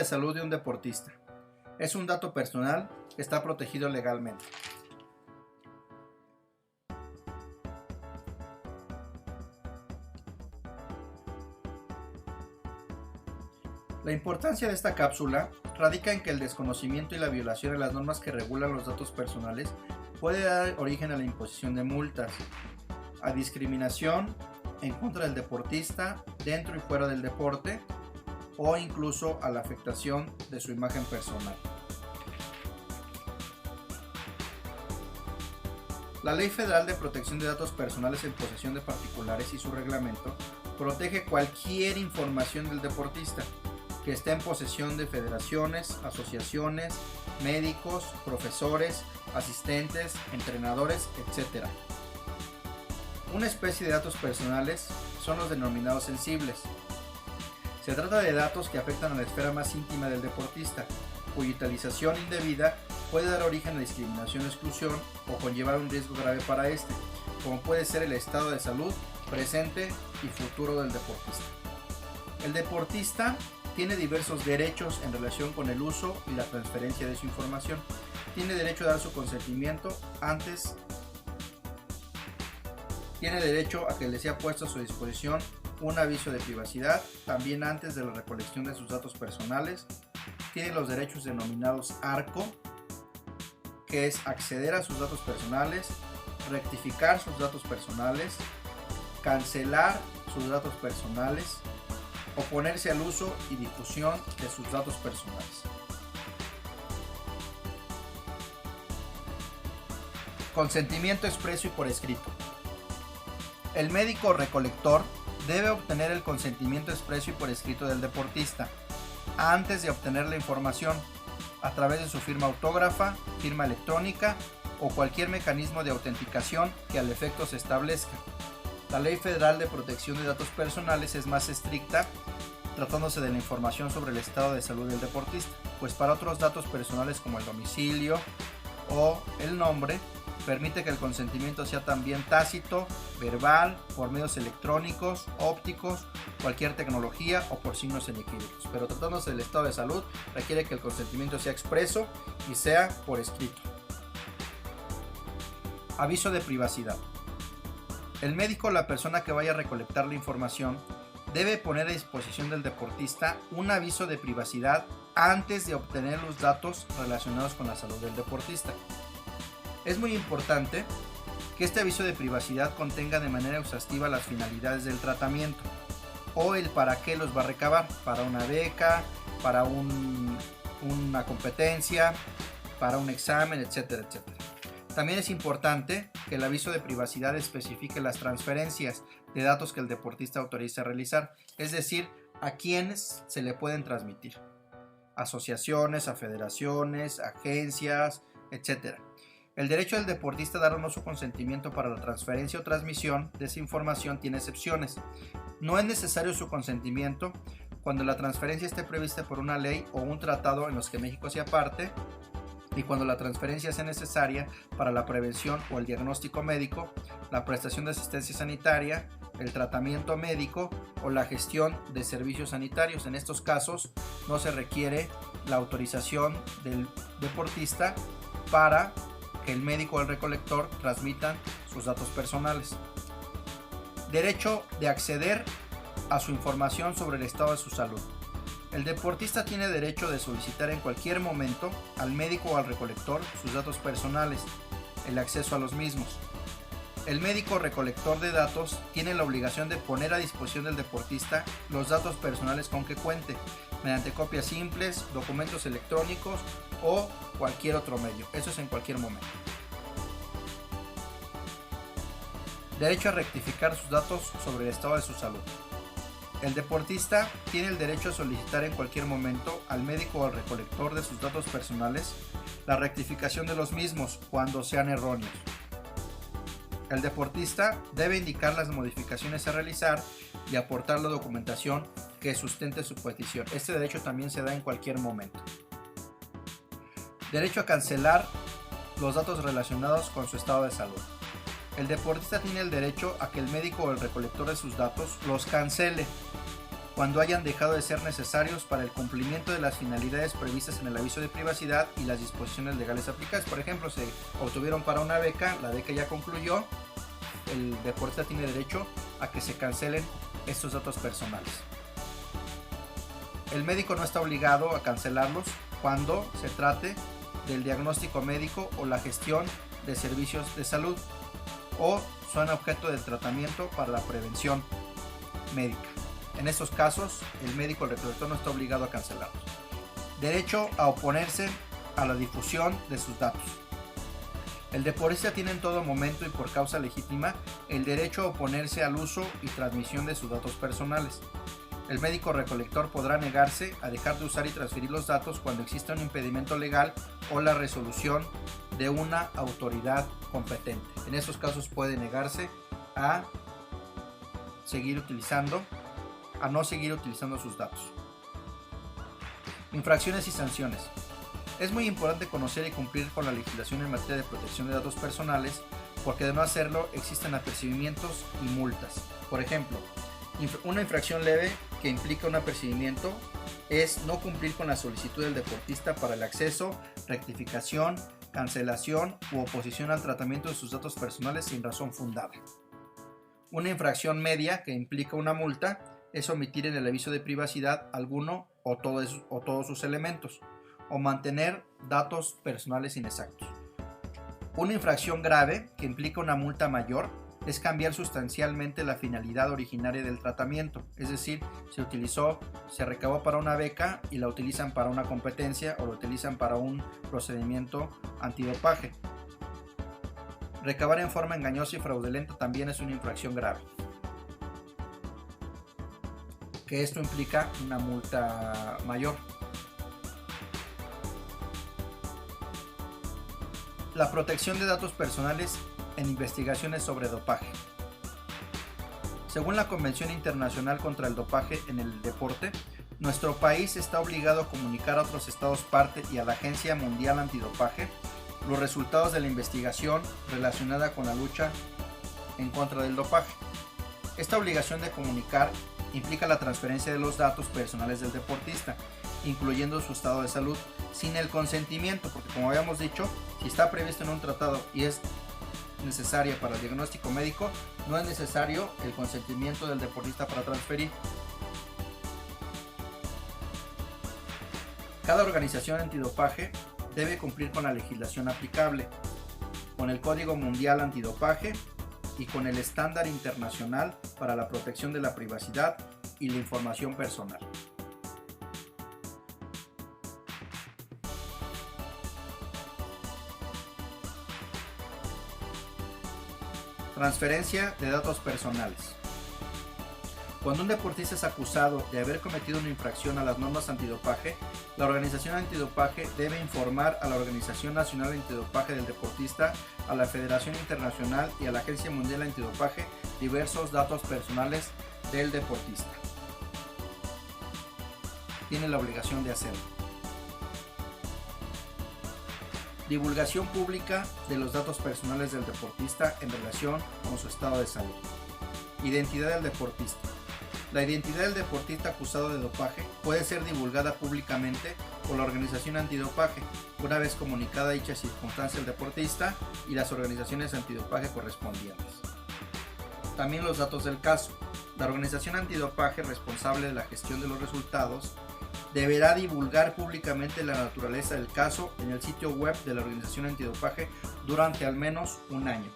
salud de un deportista. Es un dato personal que está protegido legalmente. La importancia de esta cápsula radica en que el desconocimiento y la violación de las normas que regulan los datos personales puede dar origen a la imposición de multas, a discriminación en contra del deportista dentro y fuera del deporte o incluso a la afectación de su imagen personal. La Ley Federal de Protección de Datos Personales en posesión de particulares y su reglamento protege cualquier información del deportista que esté en posesión de federaciones, asociaciones, médicos, profesores, asistentes, entrenadores, etc. Una especie de datos personales son los denominados sensibles. Se trata de datos que afectan a la esfera más íntima del deportista, cuya utilización indebida puede dar origen a discriminación o exclusión o conllevar un riesgo grave para este, como puede ser el estado de salud presente y futuro del deportista. El deportista tiene diversos derechos en relación con el uso y la transferencia de su información. Tiene derecho a dar su consentimiento Tiene derecho a que le sea puesto a su disposición un aviso de privacidad, también antes de la recolección de sus datos personales. Tiene los derechos denominados ARCO, que es acceder a sus datos personales, rectificar sus datos personales, cancelar sus datos personales, oponerse al uso y difusión de sus datos personales. Consentimiento expreso y por escrito. El médico recolector debe obtener el consentimiento expreso y por escrito del deportista antes de obtener la información a través de su firma autógrafa, firma electrónica o cualquier mecanismo de autenticación que al efecto se establezca. La Ley Federal de Protección de Datos Personales es más estricta tratándose de la información sobre el estado de salud del deportista, pues para otros datos personales como el domicilio o el nombre, permite que el consentimiento sea también tácito, verbal, por medios electrónicos, ópticos, cualquier tecnología o por signos inequívocos. Pero tratándose del estado de salud, requiere que el consentimiento sea expreso y sea por escrito. Aviso de privacidad. El médico o la persona que vaya a recolectar la información debe poner a disposición del deportista un aviso de privacidad antes de obtener los datos relacionados con la salud del deportista. Es muy importante que este aviso de privacidad contenga de manera exhaustiva las finalidades del tratamiento o el para qué los va a recabar, para una beca, para una competencia, para un examen, etcétera, etcétera. También es importante que el aviso de privacidad especifique las transferencias de datos que el deportista autoriza a realizar, es decir, a quiénes se le pueden transmitir, asociaciones, a federaciones, agencias, etc. El derecho del deportista a dar o no su consentimiento para la transferencia o transmisión de esa información tiene excepciones. No es necesario su consentimiento cuando la transferencia esté prevista por una ley o un tratado en los que México sea parte, y cuando la transferencia sea necesaria para la prevención o el diagnóstico médico, la prestación de asistencia sanitaria, el tratamiento médico o la gestión de servicios sanitarios. En estos casos no se requiere la autorización del deportista para que el médico o el recolector transmitan sus datos personales. Derecho de acceder a su información sobre el estado de su salud. El deportista tiene derecho de solicitar en cualquier momento al médico o al recolector sus datos personales, el acceso a los mismos. El médico recolector de datos tiene la obligación de poner a disposición del deportista los datos personales con que cuente, mediante copias simples, documentos electrónicos o cualquier otro medio. Eso es en cualquier momento. Derecho a rectificar sus datos sobre el estado de su salud. El deportista tiene el derecho a solicitar en cualquier momento al médico o al recolector de sus datos personales la rectificación de los mismos cuando sean erróneos. El deportista debe indicar las modificaciones a realizar y aportar la documentación que sustente su petición. Este derecho también se da en cualquier momento. Derecho a cancelar los datos relacionados con su estado de salud. El deportista tiene el derecho a que el médico o el recolector de sus datos los cancele cuando hayan dejado de ser necesarios para el cumplimiento de las finalidades previstas en el aviso de privacidad y las disposiciones legales aplicadas. Por ejemplo, se obtuvieron para una beca, la beca ya concluyó, el deportista tiene derecho a que se cancelen estos datos personales. El médico no está obligado a cancelarlos cuando se trate del diagnóstico médico o la gestión de servicios de salud o son objeto de tratamiento para la prevención médica. En estos casos, el médico recolector no está obligado a cancelarlos. Derecho a oponerse a la difusión de sus datos. El deportista tiene en todo momento y por causa legítima el derecho a oponerse al uso y transmisión de sus datos personales. El médico recolector podrá negarse a dejar de usar y transferir los datos cuando exista un impedimento legal o la resolución de una autoridad competente. En esos casos puede negarse a no seguir utilizando sus datos. Infracciones y sanciones. Es muy importante conocer y cumplir con la legislación en materia de protección de datos personales, porque de no hacerlo existen apercibimientos y multas. Por ejemplo, una infracción leve que implica un apercibimiento es no cumplir con la solicitud del deportista para el acceso, rectificación, cancelación u oposición al tratamiento de sus datos personales sin razón fundada. Una infracción media que implica una multa es omitir en el aviso de privacidad alguno o todos sus elementos, o mantener datos personales inexactos. Una infracción grave que implica una multa mayor es cambiar sustancialmente la finalidad originaria del tratamiento, es decir, se recabó para una beca y la utilizan para una competencia o la utilizan para un procedimiento antidopaje. Recabar en forma engañosa y fraudulenta también es una infracción grave, que esto implica una multa mayor. La protección de datos personales en investigaciones sobre dopaje. Según la Convención Internacional contra el Dopaje en el Deporte, nuestro país está obligado a comunicar a otros estados parte y a la Agencia Mundial Antidopaje los resultados de la investigación relacionada con la lucha en contra del dopaje. Esta obligación de comunicar implica la transferencia de los datos personales del deportista, incluyendo su estado de salud, sin el consentimiento, porque como habíamos dicho, si está previsto en un tratado y es necesaria para el diagnóstico médico, no es necesario el consentimiento del deportista para transferir. Cada organización antidopaje debe cumplir con la legislación aplicable, con el Código Mundial Antidopaje y con el Estándar Internacional para la Protección de la Privacidad y la Información Personal. Transferencia de datos personales. Cuando un deportista es acusado de haber cometido una infracción a las normas antidopaje, la organización antidopaje debe informar a la Organización Nacional Antidopaje del deportista, a la Federación Internacional y a la Agencia Mundial Antidopaje diversos datos personales del deportista. Tiene la obligación de hacerlo. Divulgación pública de los datos personales del deportista en relación con su estado de salud. Identidad del deportista. La identidad del deportista acusado de dopaje puede ser divulgada públicamente por la organización antidopaje, una vez comunicada dicha circunstancia al deportista y las organizaciones antidopaje correspondientes. También los datos del caso. La organización antidopaje responsable de la gestión de los resultados deberá divulgar públicamente la naturaleza del caso en el sitio web de la organización antidopaje durante al menos un año.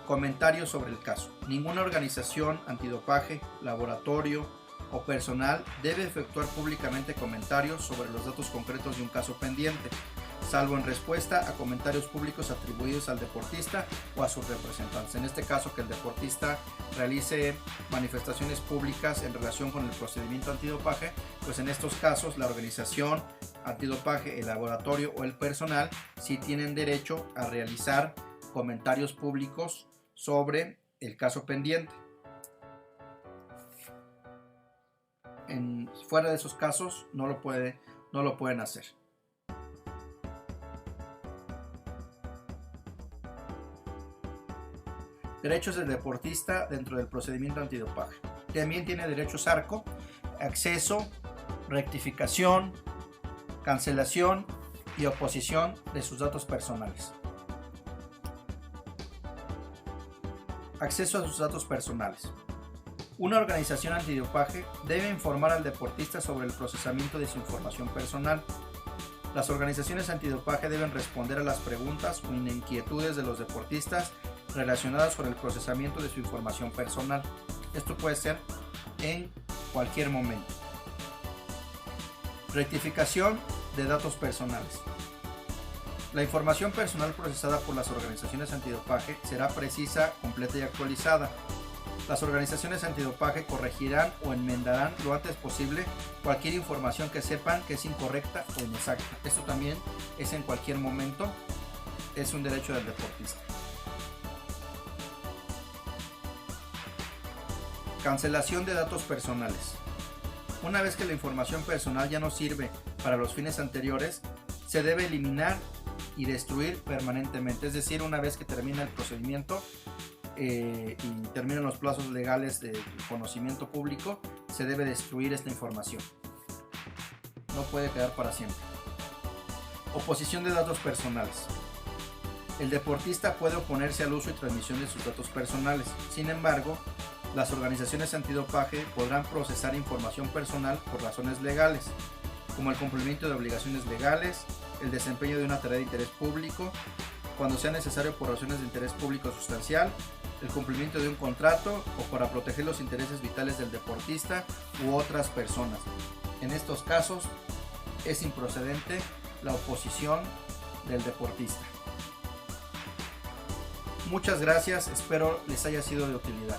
Comentarios sobre el caso. Ninguna organización antidopaje, laboratorio o personal debe efectuar públicamente comentarios sobre los datos concretos de un caso pendiente, salvo en respuesta a comentarios públicos atribuidos al deportista o a sus representantes. En este caso, que el deportista realice manifestaciones públicas en relación con el procedimiento antidopaje, pues en estos casos la organización antidopaje, el laboratorio o el personal sí tienen derecho a realizar comentarios públicos sobre el caso pendiente. Fuera de esos casos no lo pueden hacer. Derechos del deportista dentro del procedimiento antidopaje. También tiene derechos ARCO acceso, rectificación, cancelación y oposición de sus datos personales. Acceso a sus datos personales. Una organización antidopaje debe informar al deportista sobre el procesamiento de su información personal. Las organizaciones antidopaje deben responder a las preguntas o inquietudes de los deportistas relacionadas con el procesamiento de su información personal. Esto puede ser en cualquier momento. Rectificación de datos personales. La información personal procesada por las organizaciones antidopaje será precisa, completa y actualizada. Las organizaciones antidopaje corregirán o enmendarán lo antes posible cualquier información que sepan que es incorrecta o inexacta. Esto también es en cualquier momento, es un derecho del deportista. Cancelación de datos personales. Una vez que la información personal ya no sirve para los fines anteriores, se debe eliminar y destruir permanentemente. Es decir, una vez que termina el procedimiento y terminan los plazos legales de conocimiento público, se debe destruir esta información. No puede quedar para siempre. Oposición de datos personales. El deportista puede oponerse al uso y transmisión de sus datos personales. Sin embargo, las organizaciones antidopaje podrán procesar información personal por razones legales, como el cumplimiento de obligaciones legales, el desempeño de una tarea de interés público, cuando sea necesario por razones de interés público sustancial, el cumplimiento de un contrato o para proteger los intereses vitales del deportista u otras personas. En estos casos es improcedente la oposición del deportista. Muchas gracias, espero les haya sido de utilidad.